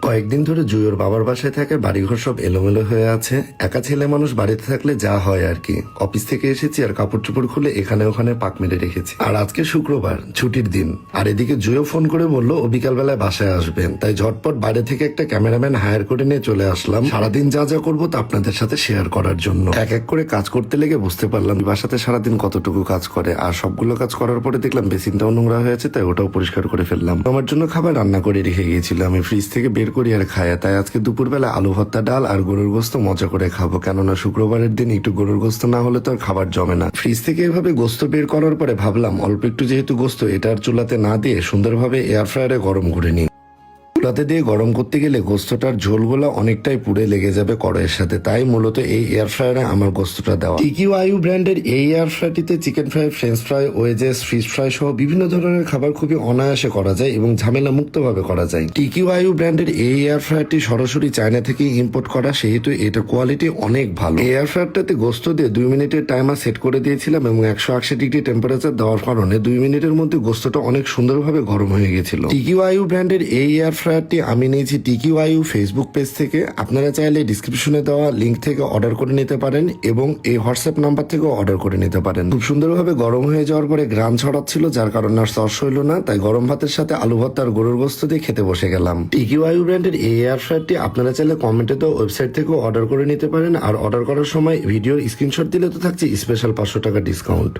কয়েকদিন ধরে জুয়োর বাবার বাসায় থাকে, বাড়িঘর সব এলোমেলো হয়ে আছে। একা ছেলে মানুষ বাড়িতে থাকলে যা হয় আর কি। অফিস থেকে এসেছি আর কাপড় চোপড় খুলে এখানে ওখানে পাক মেরে রেখেছি। আর আজকে শুক্রবার, ছুটির দিন। আর এদিকে জুয়ো ফোন করে বললো ও বিকালবেলায় বাসায় আসবেন, তাই ঝটপট বাইরে থেকে একটা ক্যামেরাম্যান হায়ার করে নিয়ে চলে আসলাম সারাদিন যা যা করবো তা আপনাদের সাথে শেয়ার করার জন্য। এক এক করে কাজ করতে লেগে বুঝতে পারলাম বাসাতে সারাদিন কতটুকু কাজ করে। আর সবগুলো কাজ করার পরে দেখলাম বেসিনটাও নোংরা হয়েছে, তাই ওটাও পরিষ্কার করে ফেললাম। আমার জন্য খাবার রান্না করে রেখে গিয়েছিল, আমি ফ্রিজ থেকে বের করি আর খাই। তাই আজকে দুপুরবেলা আলু ভর্তা, ডাল আর গরুর গোস্ত মজা করে খাবো, কেননা শুক্রবারের দিন একটু গরুর গোস্ত না হলে তো আর খাবার জমে না। ফ্রিজ থেকে এভাবে গোস্ত বের করার পরে ভাবলাম অল্প একটু যেহেতু গোস্ত, এটা আর চুলাতে না দিয়ে সুন্দরভাবে এয়ার ফ্রায়ারে গরম করে নিই। চুলাতে দিয়ে গরম করতে গেলে গোস্তটার ঝোলগুলো অনেকটাই পুড়ে লেগে যাবে কড়াইয়ের সাথে, তাই মূলত এই এয়ার ফ্রায়ারে আমার গোস্তটা দেওয়া। TQIU ব্র্যান্ডের এই এয়ার ফ্রায়ারটিতে chicken fry, French fry, wedges, fish fry সহ বিভিন্ন ধরনের খাবার খুবই অনায়াসে করা যায় এবং ঝামেলা মুক্ত ভাবে করা যায়। TQIU ব্র্যান্ডের এই এয়ার ফ্রায়ারটি সরাসরি চায়না থেকে ইম্পোর্ট করা, সেহেতু এটা কোয়ালিটি অনেক ভালো। এয়ার ফ্রায়ারটাতে গোস্ত দিয়ে 2 মিনিটের টাইমার সেট করে দিয়েছিলাম এবং 180 ডিগ্রি টেম্পারেচার দেওয়ার কারণে 2 মিনিটের মধ্যে গোস্তটা অনেক সুন্দরভাবে গরম হয়ে গেছিল। TQIU ব্র্যান্ডের এই এয়ার ফ্রায়ারটি আমি নিয়েছি TQIU ফেসবুক পেজ থেকে। আপনারা চাইলে ডিসক্রিপশনে দেওয়া লিঙ্ক থেকে অর্ডার করে নিতে পারেন এবং এই হোয়াটসঅ্যাপ নাম্বার থেকেও অর্ডার করে নিতে পারেন। খুব সুন্দরভাবে গরম হয়ে যাওয়ার পরে গ্রান ছড়াচ্ছিল, যার কারণে আর সস হইল না, তাই গরম ভাতের সাথে আলু ভর্তা আর গরুর গোস্ত দিয়ে খেতে বসে গেলাম। TQIU ব্র্যান্ডের এই এয়ার ফ্রায়ারটি আপনারা চাইলে কমেন্টে তো ওয়েবসাইট থেকেও অর্ডার করে নিতে পারেন। আর অর্ডার করার সময় ভিডিওর স্ক্রিনশট দিলে তো থাকছে স্পেশাল 500 টাকা ডিসকাউন্ট।